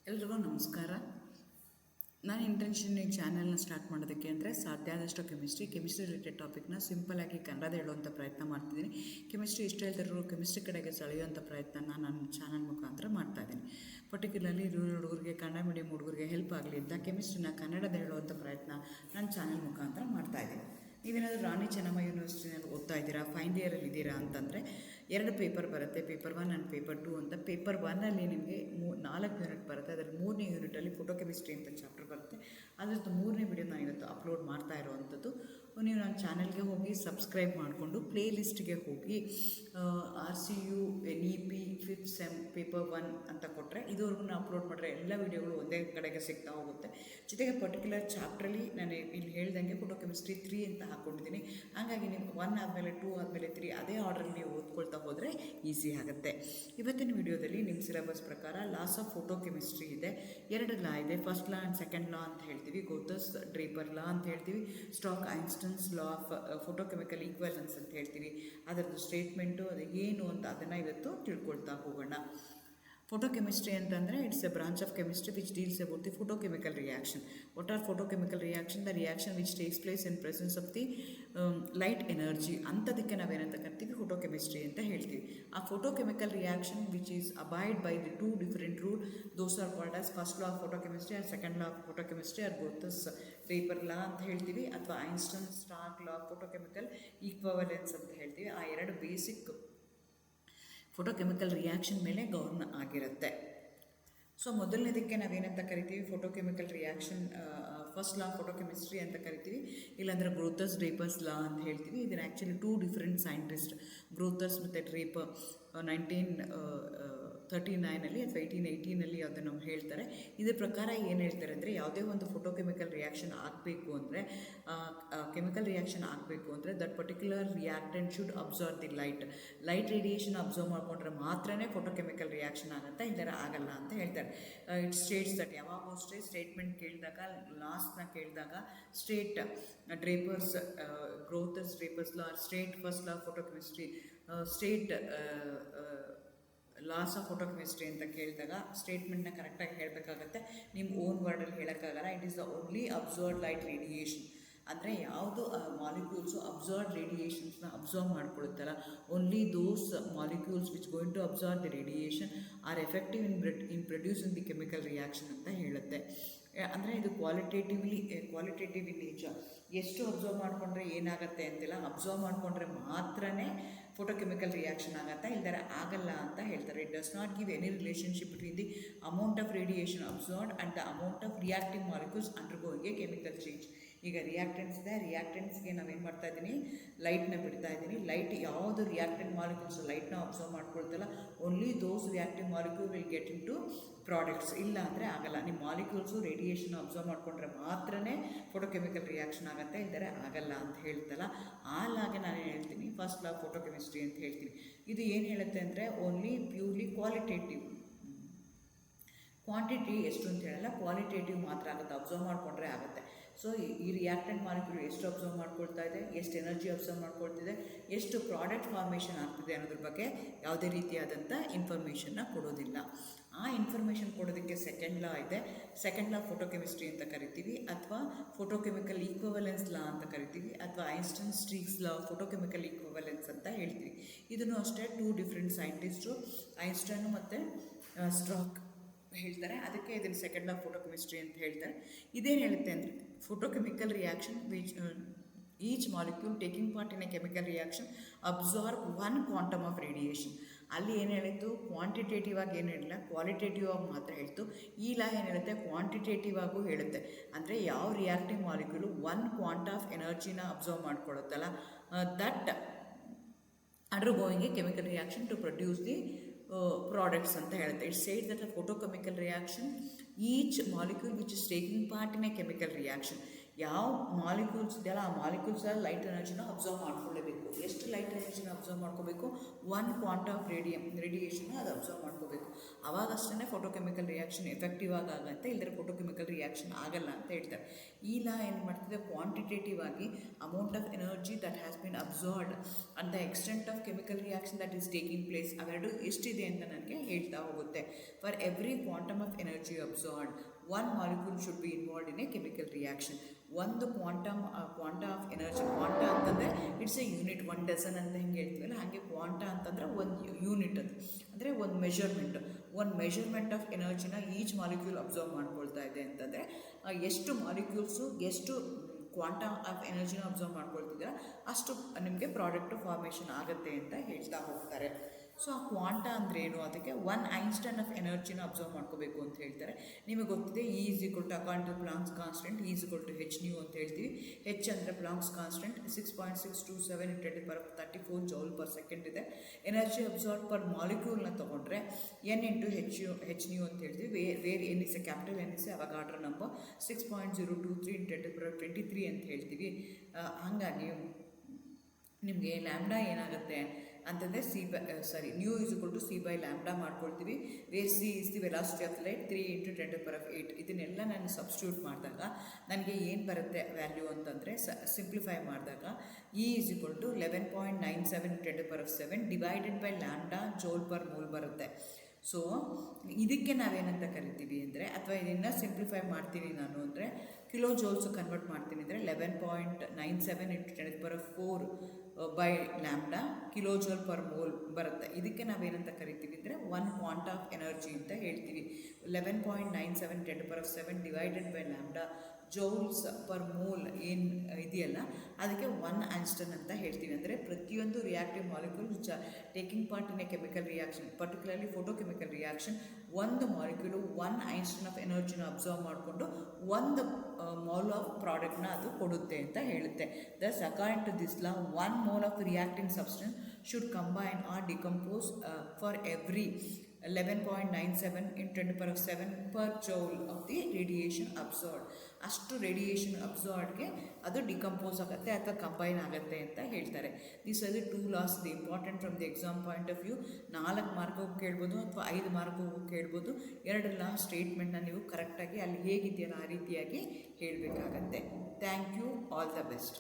ಎಲ್ರಿಗೂ ನಮಸ್ಕಾರ. ನಾನು ಇಂಟೆನ್ಷನ್ ಈ ಚಾನಲ್ನ ಸ್ಟಾರ್ಟ್ ಮಾಡೋದಕ್ಕೆ ಅಂದರೆ ಸಾಧ್ಯ ಆದಷ್ಟು ಕೆಮಿಸ್ಟ್ರಿ ರಿಲೇಟೆಡ್ ಟಾಪಿಕ್ನ ಸಿಂಪಲಾಗಿ ಕನ್ನಡದ ಹೇಳುವಂಥ ಪ್ರಯತ್ನ ಮಾಡ್ತಿದ್ದೀನಿ. ಕೆಮಿಸ್ಟ್ರಿ ಇಷ್ಟ ಹೇಳ್ತಿರೋ ಕೆಮಿಸ್ಟ್ರಿ ಕಡೆಗೆ ಸೆಳೆಯುವಂಥ ಪ್ರಯತ್ನ ನನ್ನ ಚಾನಲ್ ಮುಖಾಂತರ ಮಾಡ್ತಾಯಿದ್ದೀನಿ. ಪರ್ಟಿಕ್ಯುಲರ್ಲಿ ರೂರಲ್ ಹುಡುಗರಿಗೆ, ಕನ್ನಡ ಮೀಡಿಯಂ ಹುಡುಗರಿಗೆ ಹೆಲ್ಪ್ ಆಗಲಿ ಅಂತ ಕೆಮಿಸ್ಟ್ರಿನ ಕನ್ನಡದ ಹೇಳುವಂಥ ಪ್ರಯತ್ನ ನನ್ನ ಚಾನಲ್ ಮುಖಾಂತರ ಮಾಡ್ತಾಯಿದ್ದೀನಿ. ನೀವೇನಾದರೂ ರಾಣಿ ಚೆನ್ನಮ್ಮ ಯೂನಿವರ್ಸಿಟಿನಲ್ಲಿ ಓದ್ತಾ ಇದ್ದೀರಾ, ಫೈನಲ್ ಇಯರಲ್ಲಿ ಇದ್ದೀರಾ ಅಂತಂದರೆ 2 ಪೇಪರ್ ಬರುತ್ತೆ, ಪೇಪರ್ 1 ಆ್ಯಂಡ್ ಪೇಪರ್ 2 ಅಂತ. ಪೇಪರ್ 1ಅಲ್ಲಿ ನಿಮಗೆ 4 ಯೂನಿಟ್ ಬರುತ್ತೆ. ಅದರಲ್ಲಿ 3ನೇ ಯೂನಿಟಲ್ಲಿ ಫೋಟೋ ಕೆಮಿಸ್ಟ್ರಿ ಅಂತ ಚಾಪ್ಟರ್ ಬರುತ್ತೆ. ಅದರದ್ದು 3ನೇ ವಿಡಿಯೋ ನಾನು ಇವತ್ತು ಅಪ್ಲೋಡ್ ಮಾಡ್ತಾ ಇರೋವಂಥದ್ದು. ನೀವು ನನ್ನ ಚಾನಲ್ಗೆ ಹೋಗಿ ಸಬ್ಸ್ಕ್ರೈಬ್ ಮಾಡಿಕೊಂಡು ಪ್ಲೇ ಲಿಸ್ಟ್ಗೆ ಹೋಗಿ RCU NEP 5th sem paper 1 ಅಂತ ಕೊಟ್ಟರೆ ಇದುವರೆಗೂ ನಾನು ಅಪ್ಲೋಡ್ ಮಾಡಿದ್ರೆ ಎಲ್ಲ ವೀಡಿಯೋಗಳು ಒಂದೇ ಕಡೆಗೆ ಸಿಗ್ತಾ ಹೋಗುತ್ತೆ. ಜೊತೆಗೆ ಪರ್ಟಿಕ್ಯುಲರ್ ಚಾಪ್ಟ್ರಲ್ಲಿ ನಾನು ಇಲ್ಲಿ ಹೇಳ್ದಂಗೆ ಫೋಟೋ ಕೆಮಿಸ್ಟ್ರಿ 3 ಅಂತ ಹಾಕ್ಕೊಂಡಿದ್ದೀನಿ. ಹಾಗಾಗಿ ನೀವು 1 ಆದಮೇಲೆ 2 ಆದಮೇಲೆ 3 ಅದೇ ಆರ್ಡ್ರಲ್ಲಿ ನೀವು ಓದ್ಕೊಳ್ತಾ ಹೋದರೆ ಈಸಿ ಆಗುತ್ತೆ. ಇವತ್ತಿನ ವಿಡಿಯೋದಲ್ಲಿ ನಿಮ್ಮ ಸಿಲೆಬಸ್ ಪ್ರಕಾರ ಲಾಸ್ ಆಫ್ ಫೋಟೋ ಕೆಮಿಸ್ಟ್ರಿ ಇದೆ. 2 ಲಾ ಇದೆ, first law and second law ಅಂತ ಹೇಳ್ತೀವಿ, ಗೋಥಸ್ ಡ್ರೇಪರ್ ಲಾ ಅಂತ ಹೇಳ್ತೀವಿ, Stark Einstein's law of photochemical equivalence ಅಂತ ಹೇಳ್ತೀವಿ. ಅದರದ್ದು ಸ್ಟೇಟ್ಮೆಂಟು ಅದು ಏನು ಅಂತ ಅದನ್ನು ಇವತ್ತು ತಿಳ್ಕೊಳ್ತಾ ಹೋಗೋಣ. Photochemistry ಅಂತಂದರೆ it's A branch of chemistry which deals about the photochemical reaction. What are photochemical reaction? The reaction which takes place in presence of the light energy. ಅಂಥದಕ್ಕೆ ನಾವೇನಂತ ಕರಿತೀವಿ, ಫೋಟೋಕೆಮಿಸ್ಟ್ರಿ ಅಂತ ಹೇಳ್ತೀವಿ. ಆ photochemical reaction which is abide by the 2 different rule, those are called as first law of photochemistry and second law of photochemistry or Goth's ಡ್ರೇಪರ್ law ಅಂತ ಹೇಳ್ತೀವಿ, ಅಥವಾ Einstein stock law of photochemical equivalence ಅಂತ ಹೇಳ್ತೀವಿ. ಆ 2 basic photochemical reaction ಮೇಲೆ ಗೌರ್ನ್ ಆಗಿರುತ್ತೆ. So ಮೊದಲನೇದಕ್ಕೆ ನಾವೇನಂತ ಕರಿತೀವಿ, ಫೋಟೋಕೆಮಿಕಲ್ ರಿಯಾಕ್ಷನ್ ಫಸ್ಟ್ ಲಾ ಫೋಟೋಕೆಮಿಸ್ಟ್ರಿ ಅಂತ ಕರಿತೀವಿ, ಇಲ್ಲಾಂದರೆ ಗ್ರೋಥಸ್ ಡ್ರೇಪರ್ಸ್ ಲಾ ಅಂತ ಹೇಳ್ತೀವಿ. ಇದನ್ನು ಆ್ಯಕ್ಚುಲಿ 2 ಡಿಫ್ರೆಂಟ್ ಸೈಂಟಿಸ್ಟ್, ಗ್ರೋಥಸ್ ಮತ್ತು ಡ್ರೇಪರ್ 1939 ಅಥವಾ 1818 ಅದನ್ನು ಹೇಳ್ತಾರೆ. ಇದ್ರ ಪ್ರಕಾರ ಏನು ಹೇಳ್ತಾರೆ ಅಂದರೆ, ಯಾವುದೇ ಒಂದು ಫೋಟೋಕೆಮಿಕಲ್ ರಿಯಾಕ್ಷನ್ ಆಗಬೇಕು ಅಂದರೆ, ಕೆಮಿಕಲ್ ರಿಯಾಕ್ಷನ್ ಆಗಬೇಕು ಅಂದರೆ that particular reactant should observe the light radiation observe ಮಾಡಿಕೊಂಡ್ರೆ ಮಾತ್ರನೇ ಫೋಟೋಕೆಮಿಕಲ್ ರಿಯಾಕ್ಷನ್ ಆಗುತ್ತೆ, ಇಲ್ಲರ ಆಗಲ್ಲ ಅಂತ ಹೇಳ್ತಾರೆ. ಇಟ್ ಸ್ಟೇಟ್ಸ್ ದಟ್, ಯಾವಾಗ ಅಷ್ಟೇ ಸ್ಟೇಟ್ಮೆಂಟ್ ಕೇಳಿದಾಗ, ಲಾಸ್ಟ್ನ ಕೇಳಿದಾಗ state Draper's Grotthuss Draper's law, state first law photochemistry, state laws of photochemistry ಅಂತ ಕೇಳಿದಾಗ ಸ್ಟೇಟ್ಮೆಂಟ್ನ ಕರೆಕ್ಟಾಗಿ ಹೇಳಬೇಕಾಗತ್ತೆ. ನಿಮ್ಮ ಓನ್ ವರ್ಡಲ್ಲಿ ಹೇಳೋಕ್ಕಾಗಲ್ಲ. It is the only absorbed light radiation. ಅಂದರೆ ಯಾವುದು ಮಾಲಿಕ್ಯೂಲ್ಸು ಅಬ್ಸರ್ವ್ಡ್ ರೇಡಿಯೇಷನ್ಸ್ನ ಅಬ್ಸರ್ವ್ ಮಾಡ್ಕೊಳ್ಳುತ್ತಲ್ಲ, only those molecules which going to absorb the radiation are effective in producing the chemical reaction ಅಂತ ಹೇಳುತ್ತೆ. ಅಂದರೆ ಇದು ಕ್ವಾಲಿಟೇಟಿವ್ ಇನ್ ನೇಚರ್. ಎಷ್ಟು ಅಬ್ಸರ್ವ್ ಮಾಡಿಕೊಂಡ್ರೆ ಏನಾಗುತ್ತೆ ಅಂತಿಲ್ಲ, ಅಬ್ಸರ್ವ್ ಮಾಡಿಕೊಂಡ್ರೆ ಮಾತ್ರನೇ ಫೋಟೋಕೆಮಿಕಲ್ ರಿಯಾಕ್ಷನ್ ಆಗುತ್ತೆ, ಇಲ್ದರ ಆಗಲ್ಲ ಅಂತ ಹೇಳ್ತಾರೆ. It does not give any relationship between the amount of radiation observed and the amount of reactive molecules undergoing a chemical change. ಈಗ ರಿಯಾಕ್ಟೆಂಟ್ಸ್ ಇದೆ, ರಿಯಾಕ್ಟೆಂಟ್ಸ್ಗೆ ನಾವೇನು ಮಾಡ್ತಾ ಇದ್ದೀನಿ, ಲೈಟ್ನ ಬಿಡ್ತಾ ಇದ್ದೀನಿ. ಲೈಟ್ ಯಾವುದು ರಿಯಾಕ್ಟೆಂಟ್ ಮಾಲಿಕ್ಯೂಲ್ಸ್ ಲೈಟ್ನ ಅಬ್ಸರ್ವ್ ಮಾಡ್ಕೊಳ್ತಲ್ಲ, only those reactive molecule will get into products, ಇಲ್ಲ ಅಂದರೆ ಆಗಲ್ಲ. ನಿಮ್ಮ ಮಾಲಿಕ್ಯೂಲ್ಸು ರೇಡಿಯೇಷನ್ ಅಬ್ಸರ್ವ್ ಮಾಡಿಕೊಂಡ್ರೆ ಮಾತ್ರನೇ ಫೋಟೋಕೆಮಿಕಲ್ ರಿಯಾಕ್ಷನ್ ಆಗುತ್ತೆ, ಇಲ್ಲದರೆ ಆಗಲ್ಲ ಅಂತ ಹೇಳ್ತಲ್ಲ. ಆ ಲಾಗೆ ನಾನು ಹೇಳ್ತೀನಿ ಫಸ್ಟ್ ಲಾ ಫೋಟೋಕೆಮಿಸ್ಟ್ರಿ ಅಂತ ಹೇಳ್ತೀನಿ. ಇದು ಏನು ಹೇಳುತ್ತೆ ಅಂದರೆ, ಓನ್ಲಿ ಪ್ಯೂರ್ಲಿ ಕ್ವಾಲಿಟೇಟಿವ್, ಕ್ವಾಂಟಿಟಿ ಎಷ್ಟು ಅಂತ ಹೇಳಲ್ಲ, ಕ್ವಾಲಿಟೇಟಿವ್ ಮಾತ್ರ ಆಗುತ್ತೆ, ಅಬ್ಸರ್ವ್ ಮಾಡಿಕೊಂಡ್ರೆ ಆಗುತ್ತೆ. ಸೊ ಈ ರಿಯಾಕ್ಟೆಂಟ್ ಮಾಲಿಕ್ಯೂಲ್ ಎಷ್ಟು ಅಬ್ಸರ್ವ್ ಮಾಡ್ಕೊಳ್ತಾ ಇದೆ, ಎಷ್ಟು ಎನರ್ಜಿ ಅಬ್ಸರ್ವ್ ಮಾಡ್ಕೊಳ್ತಿದೆ, ಎಷ್ಟು ಪ್ರಾಡಕ್ಟ್ ಫಾರ್ಮೇಷನ್ ಆಗ್ತಿದೆ ಅನ್ನೋದ್ರ ಬಗ್ಗೆ ಯಾವುದೇ ರೀತಿಯಾದಂಥ ಇನ್ಫಾರ್ಮೇಷನ್ನ ಕೊಡೋದಿಲ್ಲ. ಆ ಇನ್ಫಾರ್ಮೇಷನ್ ಕೊಡೋದಕ್ಕೆ ಸೆಕೆಂಡ್ ಲಾ ಇದೆ. ಸೆಕೆಂಡ್ ಲಾ ಫೋಟೋಕೆಮಿಸ್ಟ್ರಿ ಅಂತ ಕರಿತೀವಿ, ಅಥವಾ ಫೋಟೋಕೆಮಿಕಲ್ ಈಕ್ವಲೆನ್ಸ್ ಲಾ ಅಂತ ಕರಿತೀವಿ, ಅಥವಾ ಐನ್ಸ್ಟೈನ್ ಸ್ಟೀಕ್ಸ್ ಲಾ ಫೋಟೋಕೆಮಿಕಲ್ ಈಕ್ವಲೆನ್ಸ್ ಅಂತ ಹೇಳ್ತೀವಿ. ಇದನ್ನು ಅಷ್ಟೇ 2 ಡಿಫ್ರೆಂಟ್ ಸೈಂಟಿಸ್ಟು, ಐನ್ಸ್ಟೈನು ಮತ್ತು ಸ್ಟಾಕ್ ಹೇಳ್ತಾರೆ. ಅದಕ್ಕೆ ಇದನ್ನು ಸೆಕೆಂಡ್ ಲಾ ಫೋಟೋಕೆಮಿಸ್ಟ್ರಿ ಅಂತ ಹೇಳ್ತಾರೆ. ಇದೇನು ಹೇಳುತ್ತೆ ಅಂದರೆ, photochemical reaction which each molecule taking part in a chemical reaction absorb 1 quantum of radiation. ಅಲ್ಲಿ ಏನು ಹೇಳಿತ್ತು, ಕ್ವಾಂಟಿಟೇಟಿವ್ ಆಗಿ ಏನು ಹೇಳಿಲ್ಲ, ಕ್ವಾಲಿಟೇಟಿವ್ ಆಗಿ ಮಾತ್ರ ಹೇಳ್ತು. ಈ ಲಾ ಏನು ಹೇಳುತ್ತೆ, ಕ್ವಾಂಟಿಟೇಟಿವ್ ಆಗೂ ಹೇಳುತ್ತೆ. ಅಂದರೆ ಯಾವ ರಿಯಾಕ್ಟಿವ್ ಮಾಲಿಕ್ಯೂಲು 1 ಕ್ವಾಂಟ ಆಫ್ ಎನರ್ಜಿನ ಅಬ್ಸರ್ವ್ ಮಾಡ್ಕೊಳ್ಳುತ್ತಲ್ಲ, that undergoing a chemical reaction to produce the products ಅಂತ ಹೇಳುತ್ತೆ. It said that a photochemical reaction each molecule which is taking part in a chemical reaction. ಯಾವ molecules ಇದೆಯಲ್ಲ ಆ molecules light ಎನರ್ಜಿನ absorb ಮಾಡ್ಕೊಳ್ಳೇಬೇಕು. ಎಷ್ಟು ಲೈಟ್ ಎನರ್ಜಿನ ಅಬ್ಸರ್ವ್ ಮಾಡ್ಕೋಬೇಕು? 1 ಕ್ವಾಂಟಮ್ ಆಫ್ ರೇಡಿಯೇಷನ್ ಅದು ಅಬ್ಸರ್ವ್ ಮಾಡ್ಕೋಬೇಕು. ಅವಾಗಷ್ಟೇ ಫೋಟೋಕೆಮಿಕಲ್ ರಿಯಾಕ್ಷನ್ ಎಫೆಕ್ಟಿವ್ ಆಗುತ್ತೆ, ಇಲ್ಲದ್ರೆ ಫೋಟೋಕೆಮಿಕಲ್ ರಿಯಾಕ್ಷನ್ ಆಗಲ್ಲ ಅಂತ ಹೇಳ್ತಾರೆ. ಈ ಲಾ ಏನು ಮಾಡ್ತಿದೆ, ಕ್ವಾಂಟಿಟೇಟಿವ್ ಆಗಿ amount of energy that has been observed and the extent of chemical reaction that is taking place ಅವೆರಡು ಎಷ್ಟಿದೆ ಅಂತ ನನಗೆ ಹೇಳ್ತಾ ಹೋಗುತ್ತೆ. For every quantum of energy observed 1 molecule should be involved in a chemical reaction. ಒಂದು quanta of energy, quanta ಅಂತಂದರೆ it's A unit, 1 dozen ಅಂತ ಹೆಂಗೆ ಹೇಳ್ತೀವಲ್ಲ ಹಾಗೆ ಕ್ವಾಂಟಾ ಅಂತಂದರೆ ಒಂದು ಯೂನಿಟ್, ಅದು ಅಂದರೆ ಒಂದು ಮೆಷರ್ಮೆಂಟ್ ಆಫ್ ಎನರ್ಜಿನ ಈಚ್ ಮಾಲಿಕ್ಯೂಲ್ ಅಬ್ಸರ್ವ್ ಮಾಡ್ಕೊಳ್ತಾ ಇದೆ ಅಂತಂದರೆ ಎಷ್ಟು ಮಾಲಿಕ್ಯೂಲ್ಸು ಎಷ್ಟು ಕ್ವಾಂಟಾ ಆಫ್ ಎನರ್ಜಿನ ಅಬ್ಸರ್ವ್ ಮಾಡ್ಕೊಳ್ತಿದ್ದೀರಾ ಅಷ್ಟು ನಿಮಗೆ ಪ್ರಾಡಕ್ಟ್ ಫಾರ್ಮೇಷನ್ ಆಗುತ್ತೆ ಅಂತ ಹೇಳ್ತಾ ಹೋಗ್ತಾರೆ. ಸೊ ಆ ಕ್ವಾಂಟಾ ಅಂದರೆ ಏನು, ಅದಕ್ಕೆ 1 ಐನ್ಸ್ಟೈನ್ ಆಫ್ ಎನರ್ಜಿನ ಅಬ್ಸರ್ವ್ ಮಾಡ್ಕೋಬೇಕು ಅಂತ ಹೇಳ್ತಾರೆ. ನಿಮಗೆ ಗೊತ್ತಿದೆ E = according to Planck's constant, E = h nu ಅಂತ ಹೇಳ್ತೀವಿ. H ಅಂದರೆ Planck's constant 6.627 × 10⁻34 joule per second ಇದೆ. ಎನರ್ಜಿ ಅಬ್ಸರ್ವ್ ಪರ್ ಮಾಲಿಕ್ಯೂಲ್ನ ತೊಗೊಂಡ್ರೆ N × h nu ಅಂತ ಹೇಳ್ತೀವಿ. Where N is a capital, N is a Avogadro number, 6.023 × 10⁻23 ಅಂತ ಹೇಳ್ತೀವಿ. ಹಾಗಾಗಿ ನಿಮಗೆ ಲ್ಯಾಂಬ್ಡಾ ಏನಾಗುತ್ತೆ ಅಂತಂದರೆ ನ್ಯೂ = c/λ ಮಾಡ್ಕೊಳ್ತೀವಿ. Where c is the velocity of light 3 × 10⁸. ಇದನ್ನೆಲ್ಲ ನಾನು ಸಬ್ಸ್ಟಿಟ್ಯೂಟ್ ಮಾಡಿದಾಗ ನನಗೆ ಏನು ಬರುತ್ತೆ ವ್ಯಾಲ್ಯೂ ಅಂತಂದರೆ, ಸಿಂಪ್ಲಿಫೈ ಮಾಡಿದಾಗ E = 11.97 × 10⁻7 divided by lambda joule per mole ಬರುತ್ತೆ. ಸೊ ಇದಕ್ಕೆ ನಾವೇನಂತ ಕರಿತೀವಿ ಅಂದರೆ, ಅಥವಾ ಇದನ್ನು ಸಿಂಪ್ಲಿಫೈ ಮಾಡ್ತೀನಿ ನಾನು ಅಂದರೆ ಕಿಲೋ ಜೌಲ್ಸ್ ಕನ್ವರ್ಟ್ ಮಾಡ್ತೀನಿ ಅಂದರೆ 11.97 × 10⁻4 by lambda kilo joule per mole ಬರುತ್ತೆ. ಇದಕ್ಕೆ ನಾವೇನಂತ ಕರಿತೀವಿ ಅಂದರೆ 1 ಕ್ವಾಂಟಾ ಆಫ್ ಎನರ್ಜಿ ಅಂತ ಹೇಳ್ತೀವಿ. 11.97 × 10⁻7 divided by lambda joules per mole ಏನು ಇದೆಯಲ್ಲ ಅದಕ್ಕೆ 1 ಐನ್ಸ್ಟೈನ್ ಅಂತ ಹೇಳ್ತೀವಿ. ಅಂದರೆ ಪ್ರತಿಯೊಂದು reactive molecule which are taking part in a chemical reaction, particularly photochemical reaction, ಒಂದು ಮಾಲಿಕ್ಯೂಲು 1 ಐನ್ಸ್ಟೈನ್ ಆಫ್ ಎನರ್ಜಿನ ಅಬ್ಸರ್ವ್ ಮಾಡಿಕೊಂಡು 1 ಮೋಲ್ ಆಫ್ ಪ್ರಾಡಕ್ಟ್ನ ಅದು ಕೊಡುತ್ತೆ ಅಂತ ಹೇಳುತ್ತೆ. Thus according to this law 1 mole of reacting substance should combine or decompose for every 11.97 × 10⁻7 per joule of the radiation observed. ಅಷ್ಟು radiation ಅಬ್ಸರ್ವ್ಡ್ಗೆ ಅದು ಡಿಕಂಪೋಸ್ ಆಗುತ್ತೆ ಅಥವಾ ಕಂಬೈನ್ ಆಗುತ್ತೆ ಅಂತ ಹೇಳ್ತಾರೆ. This are the 2 laws, the important from the exam point of view. 4 ಮಾರ್ಕ್ಗೂ ಕೇಳ್ಬೋದು ಅಥವಾ 5 ಮಾರ್ಕ್ಗೂ ಕೇಳ್ಬೋದು. 2 ಲಾ ಸ್ಟೇಟ್ಮೆಂಟ್ನ ನೀವು ಕರೆಕ್ಟಾಗಿ ಅಲ್ಲಿ ಹೇಗಿದೆಯಲ್ಲ ಆ ರೀತಿಯಾಗಿ ಹೇಳಬೇಕಾಗತ್ತೆ. Thank you, all the best.